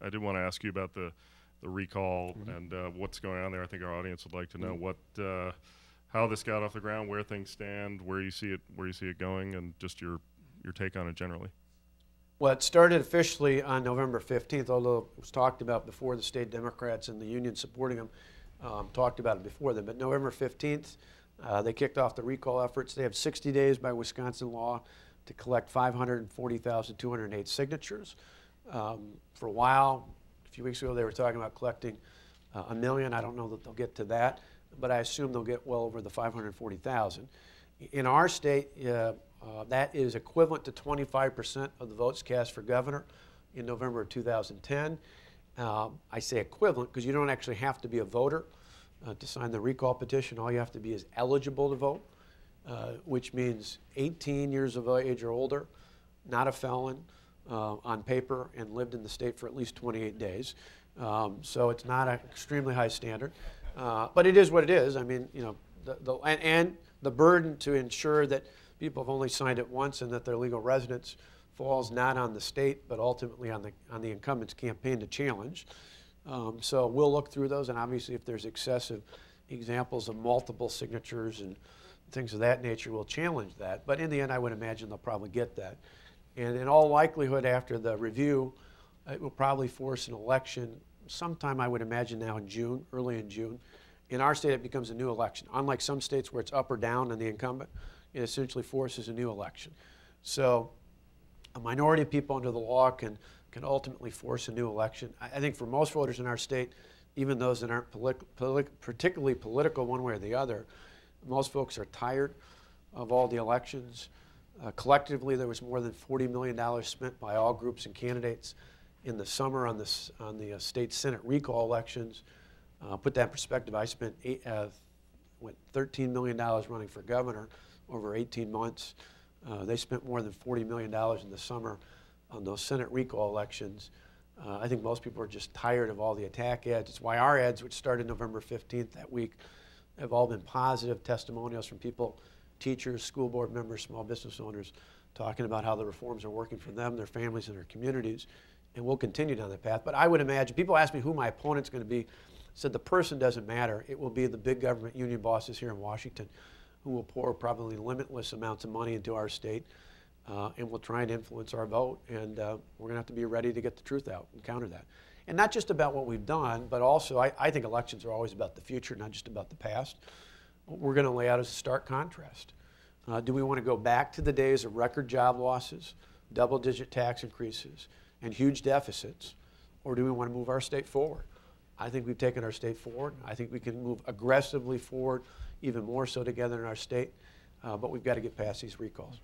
I did want to ask you about the recall and what's going on there. I think our audience would like to know what how this got off the ground, where things stand, where you see it going, and just your take on it generally. Well, it started officially on November 15th, although it was talked about before. The state Democrats and the union supporting them talked about it before then. But November 15th, they kicked off the recall efforts. They have 60 days by Wisconsin law to collect 540,208 signatures. For a while, a few weeks ago, they were talking about collecting 1 million. I don't know that they'll get to that, but I assume they'll get well over the 540,000. In our state, that is equivalent to 25% of the votes cast for governor in November of 2010. I say equivalent because you don't actually have to be a voter to sign the recall petition. All you have to be is eligible to vote, which means 18 years of age or older, not a felon on paper, and lived in the state for at least 28 days. So it's not an extremely high standard, but it is what it is. I mean, you know, and the burden to ensure that people have only signed it once and that they're legal residents falls not on the state, but ultimately on the incumbent's campaign to challenge. So we'll look through those, and obviously if there's excessive examples of multiple signatures and things of that nature, we'll challenge that. But in the end, I would imagine they'll probably get that. And in all likelihood, after the review, it will probably force an election sometime, I would imagine now in June, early in June. In our state, it becomes a new election. Unlike some states where it's up or down on the incumbent, it essentially forces a new election. So a minority of people under the law can ultimately force a new election. I think for most voters in our state, even those that aren't particularly political one way or the other, most folks are tired of all the elections. Collectively, there was more than $40 million spent by all groups and candidates in the summer on the state Senate recall elections. Put that in perspective, I spent $13 million running for governor over 18 months. They spent more than $40 million in the summer on those Senate recall elections. I think most people are just tired of all the attack ads. It's why our ads, which started November 15th that week, have all been positive testimonials from people, teachers, school board members, small business owners, talking about how the reforms are working for them, their families, and their communities. And we'll continue down that path. But I would imagine, people ask me who my opponent's going to be. I said the person doesn't matter. It will be the big government union bosses here in Washington who will pour probably limitless amounts of money into our state and will try and influence our vote. And we're going to have to be ready to get the truth out and counter that. And not just about what we've done, but also I think elections are always about the future, not just about the past. What we're going to lay out is a stark contrast. Do we want to go back to the days of record job losses, double-digit tax increases, and huge deficits, or do we want to move our state forward? I think we've taken our state forward. I think we can move aggressively forward, even more so together in our state, but we've got to get past these recalls.